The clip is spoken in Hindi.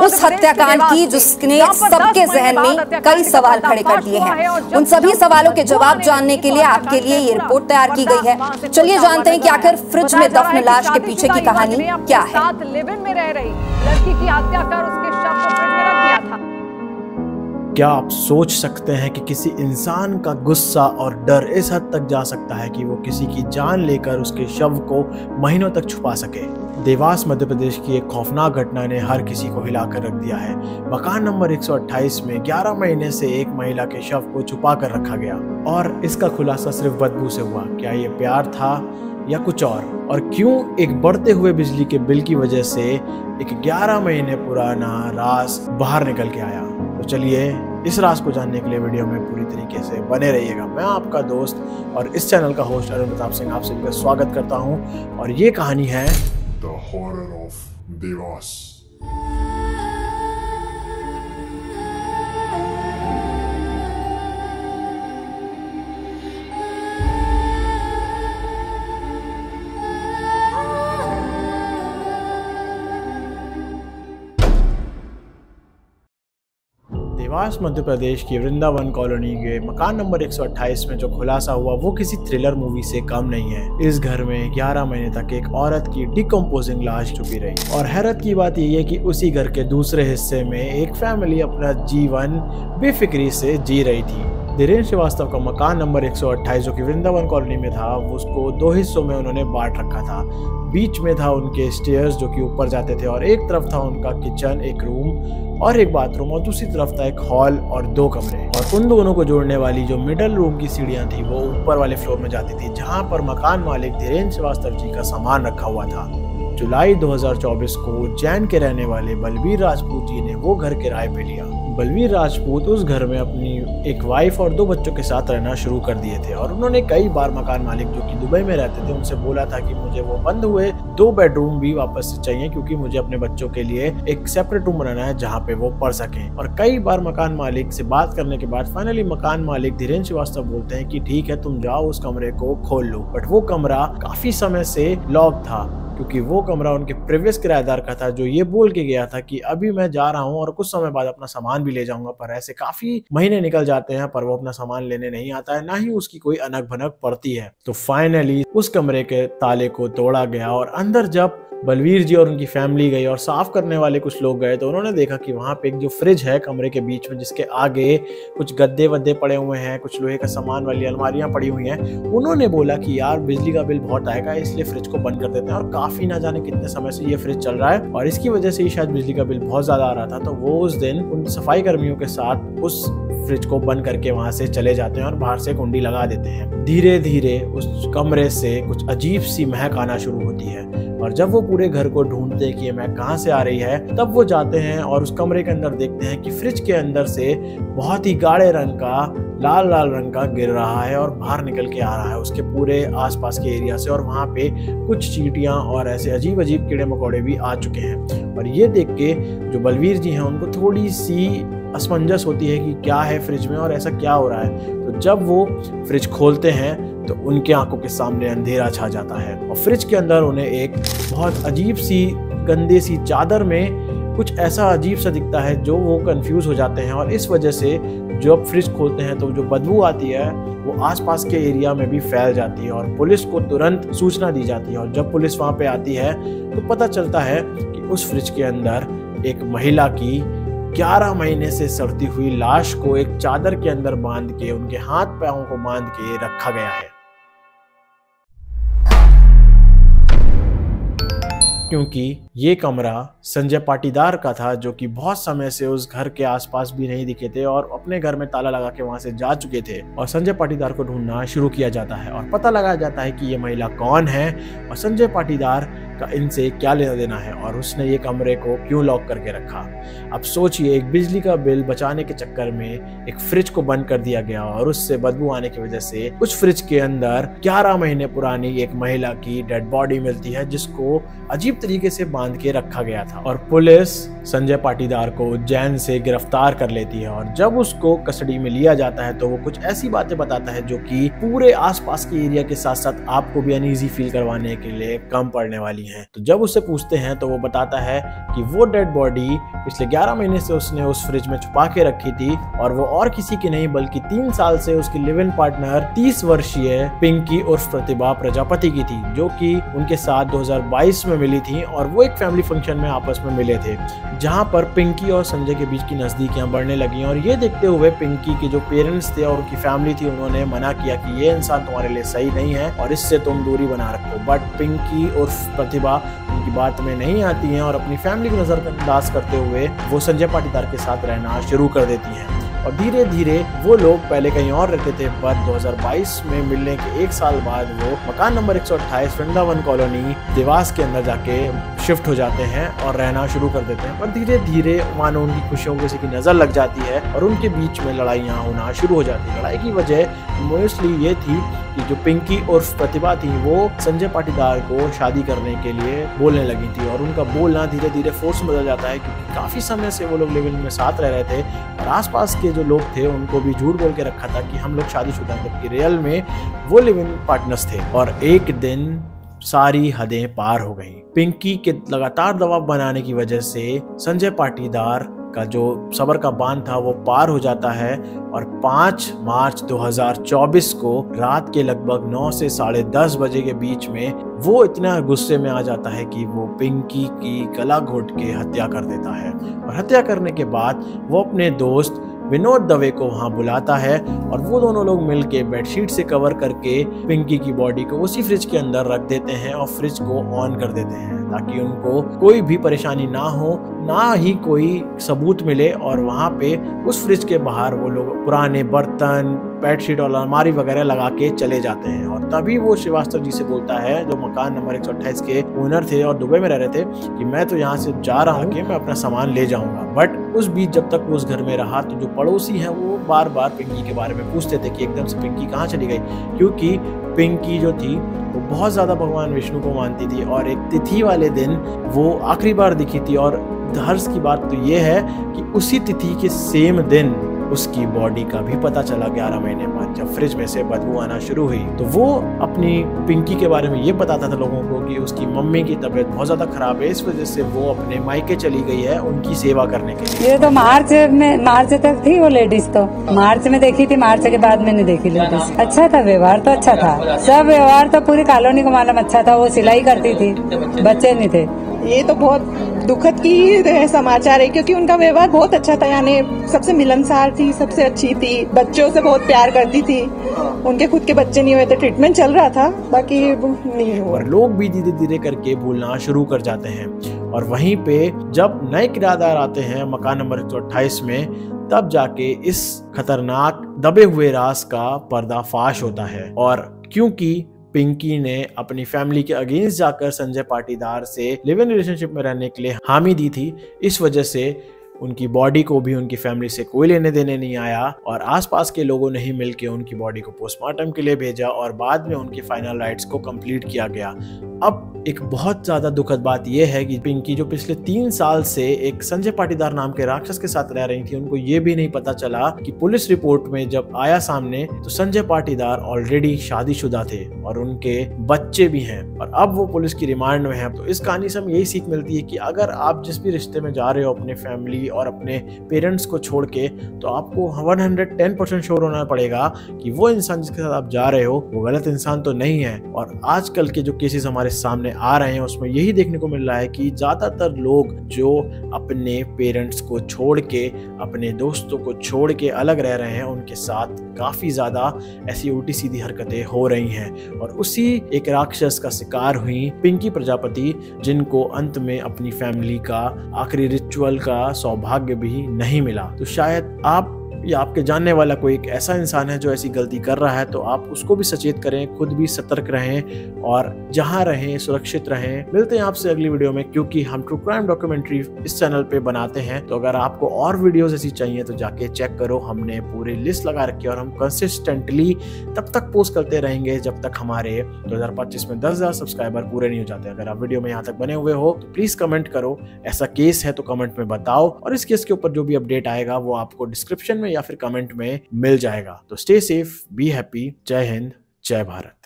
उस हत्याकांड की जिसने सबके जहन में कई सवाल खड़े कर दिए हैं। उन सभी सवालों के जवाब जानने के लिए आपके लिए ये रिपोर्ट तैयार की गई है। चलिए जानते हैं कि आखिर फ्रिज में दफन लाश के पीछे की कहानी क्या है। साथ लिव इन में रह रही लड़की की हत्या कर उसके शव को फ्रिज में रख दिया था। क्या आप सोच सकते हैं कि किसी इंसान का गुस्सा और डर इस हद तक जा सकता है कि वो किसी की जान लेकर उसके शव को महीनों तक छुपा सके। देवास मध्य प्रदेश की एक खौफनाक घटना ने हर किसी को हिलाकर रख दिया है। मकान नंबर 128 में 11 महीने से एक महिला के शव को छुपा कर रखा गया और इसका खुलासा सिर्फ बदबू से हुआ। क्या ये प्यार था या कुछ और क्यों एक बढ़ते हुए बिजली के बिल की वजह से एक 11 महीने पुराना राज बाहर निकल के आया। तो चलिए इस राज को जानने के लिए वीडियो में पूरी तरीके से बने रहिएगा। मैं आपका दोस्त और इस चैनल का होस्ट अरुण प्रताप सिंह आप सभी का स्वागत करता हूं और ये कहानी है The Horror of Devas। Dewas Madhya Pradesh की वृंदावन कॉलोनी के मकान नंबर 128 में जो खुलासा हुआ वो किसी थ्रिलर मूवी से कम नहीं है। इस घर में 11 महीने तक एक औरत की डिकम्पोजिंग लाश छुपी रही और हैरत की बात यह है कि उसी घर के दूसरे हिस्से में एक फैमिली अपना जीवन बेफिक्री से जी रही थी। धीरेन्द्र श्रीवास्तव का मकान नंबर 128 जो कि वृंदावन कॉलोनी में था उसको 2 हिस्सों में उन्होंने बांट रखा था। बीच में था उनके स्टेयर्स जो कि ऊपर जाते थे और एक तरफ था उनका किचन, एक रूम और एक बाथरूम और दूसरी तरफ था एक हॉल और 2 कमरे। और उन दोनों को जोड़ने वाली जो मिडल रूम की सीढ़ियां थी वो ऊपर वाले फ्लोर में जाती थी जहां पर मकान मालिक धीरेन्द्र श्रीवास्तव जी का सामान रखा हुआ था। जुलाई 2024 को उज्जैन के रहने वाले बलबीर राजपूत जी ने वो घर किराए पे लिया। बलबीर राजपूत उस घर में अपनी एक वाइफ और 2 बच्चों के साथ रहना शुरू कर दिए थे और उन्होंने कई बार मकान मालिक जो कि दुबई में रहते थे उनसे बोला था कि मुझे वो बंद हुए 2 बेडरूम भी वापस से चाहिए क्योंकि मुझे अपने बच्चों के लिए एक सेपरेट रूम बनाना है जहाँ पे वो पढ़ सकें। और कई बार मकान मालिक से बात करने के बाद फाइनली मकान मालिक धीरेन्द्र श्रीवास्तव बोलते हैं कि ठीक है तुम जाओ उस कमरे को खोल लो। बट वो कमरा काफी समय से लॉक था क्योंकि वो कमरा उनके प्रीवियस किराएदार का था जो ये बोल के गया था कि अभी मैं जा रहा हूँ और कुछ समय बाद अपना सामान भी ले जाऊंगा। पर ऐसे काफी महीने निकल जाते हैं पर वो अपना सामान लेने नहीं आता है, ना ही उसकी कोई अनक भनक पड़ती है। तो फाइनली उस कमरे के ताले को तोड़ा गया और अंदर जब बलबीर जी और उनकी फैमिली गई और साफ करने वाले कुछ लोग गए तो उन्होंने देखा कि वहां पे एक जो फ्रिज है कमरे के बीच में जिसके आगे कुछ गद्दे वद्दे पड़े हुए हैं, कुछ लोहे का सामान वाली अलमारियां पड़ी हुई हैं। उन्होंने बोला कि यार बिजली का बिल बहुत आएगा इसलिए फ्रिज को बंद कर देते हैं। और काफी ना जाने कितने समय से ये फ्रिज चल रहा है और इसकी वजह से ही शायद बिजली का बिल बहुत ज्यादा आ रहा था। तो वो उस दिन उन सफाई कर्मियों के साथ उस फ्रिज को बंद करके वहां से चले जाते हैं और बाहर से कुंडी लगा देते हैं। धीरे धीरे उस कमरे से कुछ अजीब सी महक आना शुरू होती है और जब वो पूरे घर को ढूंढते हैं कि ये महक कहाँ से आ रही है तब वो जाते हैं और उस कमरे के अंदर देखते हैं कि फ्रिज के अंदर से बहुत ही गाढ़े रंग का लाल लाल रंग का गिर रहा है और बाहर निकल के आ रहा है उसके पूरे आसपास के एरिया से। और वहां पे कुछ चींटियां और ऐसे अजीब अजीब कीड़े मकोड़े भी आ चुके हैं। और ये देख के जो बलबीर जी हैं उनको थोड़ी सी असमंजस होती है कि क्या है फ्रिज में और ऐसा क्या हो रहा है। तो जब वो फ्रिज खोलते हैं तो उनके आंखों के सामने अंधेरा छा जाता है और फ्रिज के अंदर उन्हें एक बहुत अजीब सी गंदे सी चादर में कुछ ऐसा अजीब सा दिखता है जो वो कंफ्यूज हो जाते हैं। और इस वजह से जब फ्रिज खोलते हैं तो जो बदबू आती है वो आसपास के एरिया में भी फैल जाती है और पुलिस को तुरंत सूचना दी जाती है। और जब पुलिस वहां पे आती है तो पता चलता है कि उस फ्रिज के अंदर एक महिला की 11 महीने से सड़ती हुई लाश को एक चादर के अंदर बांध के उनके हाथ पैरों को बांध के रखा गया है। क्योंकि ये कमरा संजय पाटीदार का था जो कि बहुत समय से उस घर के आसपास भी नहीं दिखे थे और अपने घर में ताला लगा के वहां से जा चुके थे। और संजय पाटीदार को ढूंढना शुरू किया जाता है और पता लगाया जाता है कि ये महिला कौन है और संजय पाटीदार का इनसे क्या लेना देना है और उसने ये कमरे को क्यों लॉक करके रखा। अब सोचिए एक बिजली का बिल बचाने के चक्कर में एक फ्रिज को बंद कर दिया गया और उससे बदबू आने की वजह से उस फ्रिज के अंदर 11 महीने पुरानी एक महिला की डेड बॉडी मिलती है जिसको अजीब अजीब तरीके से बांध के रखा गया था और पुलिस संजय पाटीदार को उज्जैन से गिरफ्तार कर लेती है। और जब उसको कस्टडी में लिया जाता है तो वो कुछ ऐसी बातें बताता है जो कि पूरे आसपास के एरिया के साथ साथ आपको भी अनईजी फील करवाने के लिए कम पड़ने वाली हैं। तो जब उससे पूछते हैं तो वो बताता है कि वो डेड बॉडी पिछले 11 महीने से उसने उस फ्रिज में छुपा के रखी थी और वो और किसी की नहीं बल्कि 3 साल से उसकी लिव इन पार्टनर 30 वर्षीय पिंकी उर्फ प्रतिभा प्रजापति की थी, जो कि उनके साथ 2022 में मिली थी और वो एक फैमिली फंक्शन में आपस में मिले थे, जहां पर पिंकी और संजय के बीच की नजदीकियां बढ़ने लगी। और ये देखते हुए पिंकी के जो पेरेंट्स थे और उनकी फैमिली थी, उन्होंने मना किया कि ये इंसान तुम्हारे लिए सही नहीं है और इससे तुम दूरी बना रखो। बट पिंकी उर्फ प्रतिभा उनकी बात में नहीं आती हैं और अपनी फैमिली को नजरअंदाज करते हुए वो संजय पाटीदार के साथ रहना शुरू कर देती हैं। और धीरे धीरे वो लोग पहले कहीं और रहते थे, पर 2022 में मिलने के 1 साल बाद वो मकान नंबर 128 वृंदावन कॉलोनी देवास के अंदर जाके शिफ्ट हो जाते हैं और रहना शुरू कर देते हैं। पर धीरे धीरे मानो उनकी खुशियों किसी की नजर लग जाती है और उनके बीच में लड़ाइयाँ होना शुरू हो जाती है। लड़ाई की वजह मोस्टली ये थी कि जो पिंकी उर्फ प्रतिभा थी वो संजय पाटीदार को शादी करने के लिए बोलने लगी थी और उनका बोलना धीरे धीरे फोर्स में बदल जाता है, क्योंकि काफी समय से वो लोग लिव इन में साथ रह रहे थे और आसपास के जो लोग थे उनको भी झूठ बोल के रखा था कि हम लोग शादीशुदा हैं, जबकि रियल में वो लिव इन पार्टनर्स थे। और एक दिन सारी हदें पार हो गई। पिंकी के लगातार दबाव बनाने की वजह से संजय पाटीदार का जो सबर का बांध था वो पार हो जाता है और 5 मार्च 2024 को रात के लगभग 9 से 10:30 बजे के बीच में वो इतना गुस्से में आ जाता है कि वो पिंकी की गला घोट के हत्या कर देता है। और हत्या करने के बाद वो अपने दोस्त विनोद दवे को वहां बुलाता है और वो दोनों लोग मिलके बेडशीट से कवर करके पिंकी की बॉडी को उसी फ्रिज के अंदर रख देते हैं और फ्रिज को ऑन कर देते हैं ताकि उनको कोई भी परेशानी ना हो, ना ही कोई सबूत मिले। और वहां पे उस फ्रिज के बाहर वो लोग पुराने बर्तन, बेडशीट और अलमारी वगैरह लगा के चले जाते हैं। और तभी वो श्रीवास्तव जी से बोलता है, जो मकान नंबर 128 के ओनर थे और दुबई में रह रहे थे, कि मैं तो यहाँ से जा रहा हूँ कि मैं अपना सामान ले जाऊंगा। बट उस बीच जब तक वो उस घर में रहा तो जो पड़ोसी हैं वो बार बार पिंकी के बारे में पूछते थे कि एकदम से पिंकी कहाँ चली गई, क्योंकि पिंकी जो थी वो बहुत ज्यादा भगवान विष्णु को मानती थी और एक तिथि वाले दिन वो आखिरी बार दिखी थी। और हर्ष की बात तो ये है कि उसी तिथि के सेम दिन उसकी बॉडी का भी पता चला 11 महीने बाद, जब फ्रिज में से बदबू आना शुरू हुई। तो वो अपनी पिंकी के बारे में ये बताता था लोगों को कि उसकी मम्मी की तबीयत बहुत ज्यादा खराब है, इस वजह से वो अपने मायके चली गई है उनकी सेवा करने के लिए। ये तो मार्च तक थी वो लेडीज, तो मार्च में देखी थी, मार्च के बाद मैंने देखी लेडीज। अच्छा था व्यवहार, तो अच्छा था, सब व्यवहार तो पूरी कॉलोनी को मालूम अच्छा था। वो सिलाई करती थी, बच्चे नहीं थे। ये तो बहुत दुखद की समाचार है, क्योंकि उनका व्यवहार बहुत अच्छा था, यानी सबसे मिलनसार थी, सबसे अच्छी थी, बच्चों से बहुत प्यार करती थी। उनके खुद के बच्चे नहीं हुए थे, ट्रीटमेंट चल रहा था, बाकी नहीं हुआ। और लोग भी धीरे धीरे करके भूलना शुरू कर जाते हैं। और वहीं पे जब नए किराएदार आते हैं मकान नंबर 128 में, तब जाके इस खतरनाक दबे हुए राज का पर्दाफाश होता है। और क्योंकि पिंकी ने अपनी फैमिली के अगेंस्ट जाकर संजय पाटीदार से लिव इन रिलेशनशिप में रहने के लिए हामी दी थी, इस वजह से उनकी बॉडी को भी उनकी फैमिली से कोई लेने देने नहीं आया और आसपास के लोगों ने ही मिलकर उनकी बॉडी को पोस्टमार्टम के लिए भेजा और बाद में उनके फाइनल राइट्स को कंप्लीट किया गया। अब एक बहुत ज्यादा दुखद बात यह है कि पिंकी जो पिछले 3 साल से एक संजय पाटीदार नाम के राक्षस के साथ रह रही थी, उनको ये भी नहीं पता चला कि पुलिस रिपोर्ट में जब आया सामने तो संजय पाटीदार ऑलरेडी शादीशुदा थे और उनके बच्चे भी हैं और अब वो पुलिस की रिमांड में है। तो इस कहानी से हमें यही सीख मिलती है कि अगर आप जिस भी रिश्ते में जा रहे हो अपने फैमिली और अपने पेरेंट्स को छोड़ के, तो आपको 110% श्योर होना पड़ेगा कि वो इंसान जिसके साथ आप जा रहे हो वो गलत इंसान तो नहीं है। और आजकल के जो केसेस हमारे सामने आ रहे हैं उसमें यही देखने को मिल रहा है कि ज्यादातर लोग जो अपने पेरेंट्स को छोड़ के, अपने दोस्तों को छोड़ के अलग रह रहे हैं, उनके साथ काफी ज्यादा ऐसी उल्टी सीधी हरकतें हो रही हैं। और उसी एक राक्षस का शिकार हुई पिंकी प्रजापति, जिनको अंत में अपनी फैमिली का आखिरी रिचुअल का सौभाग्य भी नहीं मिला। तो शायद आप या आपके जानने वाला कोई एक ऐसा इंसान है जो ऐसी गलती कर रहा है तो आप उसको भी सचेत करें, खुद भी सतर्क रहें और जहां रहें सुरक्षित रहें। मिलते हैं आपसे अगली वीडियो में, क्योंकि हम ट्रू क्राइम डॉक्यूमेंट्री इस चैनल पे बनाते हैं। तो अगर आपको और वीडियोस ऐसी चाहिए तो जाके चेक करो, हमने पूरी लिस्ट लगा रखी है और हम कंसिस्टेंटली तब तक पोस्ट करते रहेंगे जब तक हमारे 2025 में 10,000 सब्सक्राइबर पूरे नहीं हो जाते। अगर आप वीडियो में यहाँ तक बने हुए हो तो प्लीज कमेंट करो, ऐसा केस है तो कमेंट में बताओ, और इस केस के ऊपर जो भी अपडेट आएगा वो आपको डिस्क्रिप्शन में या फिर कमेंट में मिल जाएगा। तो स्टे सेफ, बी हैप्पी, जय हिंद, जय भारत।